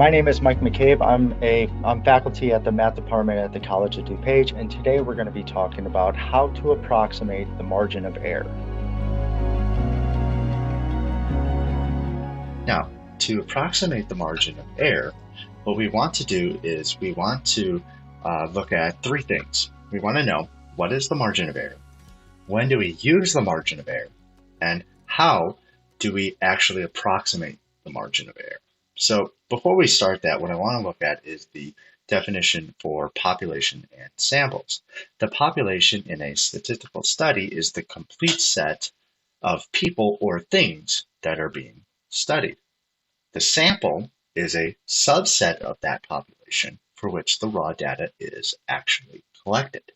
My name is Mike McCabe. I'm faculty at the math department at the College of DuPage, and today we're going to be talking about how to approximate the margin of error. Now, to approximate the margin of error, what we want to do is we want to look at three things. We want to know what is the margin of error, when do we use the margin of error, and how do we actually approximate the margin of error. So before we start that, what I want to look at is the definition for population and samples. The population in a statistical study is the complete set of people or things that are being studied. The sample is a subset of that population for which the raw data is actually collected.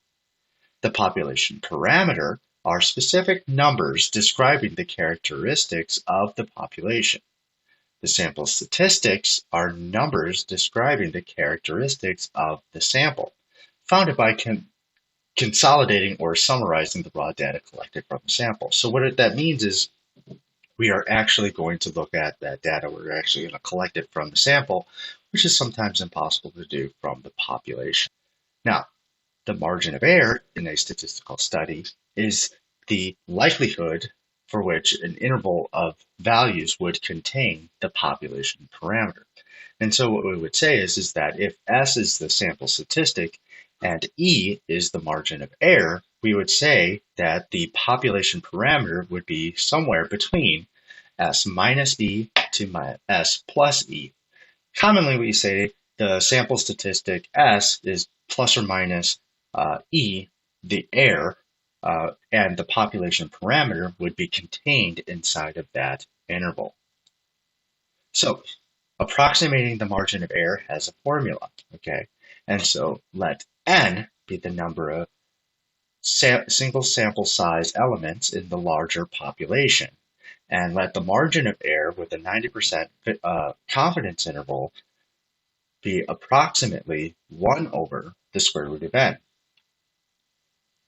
The population parameter are specific numbers describing the characteristics of the population. The sample statistics are numbers describing the characteristics of the sample, founded by consolidating or summarizing the raw data collected from the sample. So what that means is we are actually going to look at that data. We're actually going to collect it from the sample, which is sometimes impossible to do from the population. Now, the margin of error in a statistical study is the likelihood for which an interval of values would contain the population parameter. And so what we would say is that if S is the sample statistic and E is the margin of error, we would say that the population parameter would be somewhere between S minus E to S plus E. Commonly, we say the sample statistic S is plus or minus E, the error, and the population parameter would be contained inside of that interval. So approximating the margin of error has a formula, okay? And so let N be the number of single sample size elements in the larger population, and let the margin of error with a 90% confidence interval be approximately 1 over the square root of N.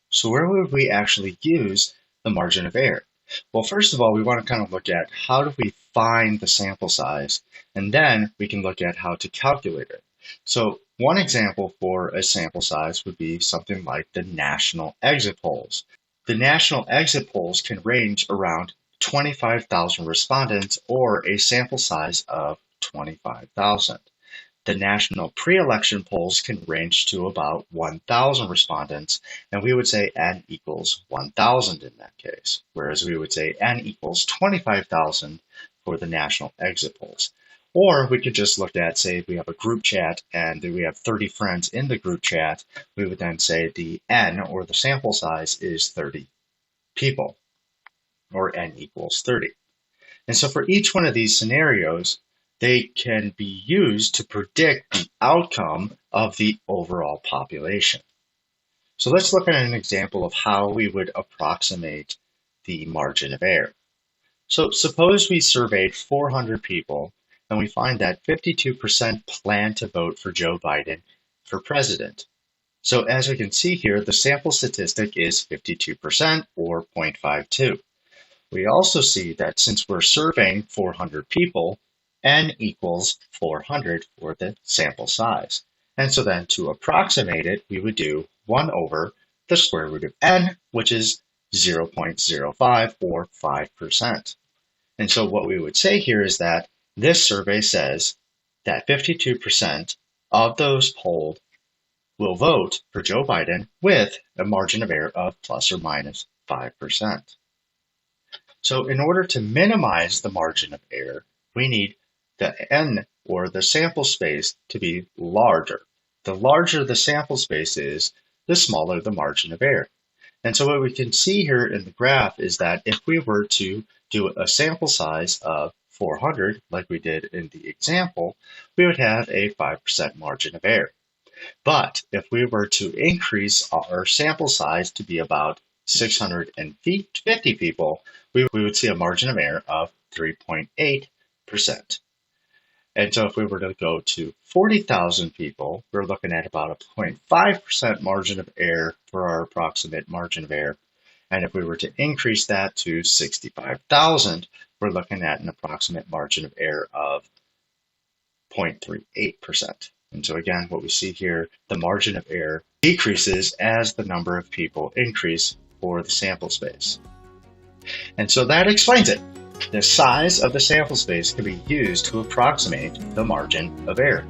So where would we actually use the margin of error? Well, first of all, we want to kind of look at how do we find the sample size, and then we can look at how to calculate it. So one example for a sample size would be something like the national exit polls. The national exit polls can range around 25,000 respondents or a sample size of 25,000. The national pre-election polls can range to about 1,000 respondents, and we would say N equals 1,000 in that case, whereas we would say N equals 25,000 for the national exit polls. Or we could just look at, say, if we have a group chat and we have 30 friends in the group chat, we would then say the N, or the sample size, is 30 people, or N equals 30. And so for each one of these scenarios, they can be used to predict the outcome of the overall population. So let's look at an example of how we would approximate the margin of error. So suppose we surveyed 400 people and we find that 52% plan to vote for Joe Biden for president. So as we can see here, the sample statistic is 52% or 0.52. We also see that since we're surveying 400 people, N equals 400 for the sample size. And so then to approximate it, we would do 1 over the square root of N, which is 0.05 or 5%. And so what we would say here is that this survey says that 52% of those polled will vote for Joe Biden with a margin of error of plus or minus 5%. So in order to minimize the margin of error, we need the N, or the sample space, to be larger. The larger the sample space is, the smaller the margin of error. And so what we can see here in the graph is that if we were to do a sample size of 400, like we did in the example, we would have a 5% margin of error. But if we were to increase our sample size to be about 650 people, we would see a margin of error of 3.8%. And so if we were to go to 40,000 people, we're looking at about a 0.5% margin of error for our approximate margin of error. And if we were to increase that to 65,000, we're looking at an approximate margin of error of 0.38%. And so again, what we see here, the margin of error decreases as the number of people increase for the sample space. And so that explains it. The size of the sample space can be used to approximate the margin of error.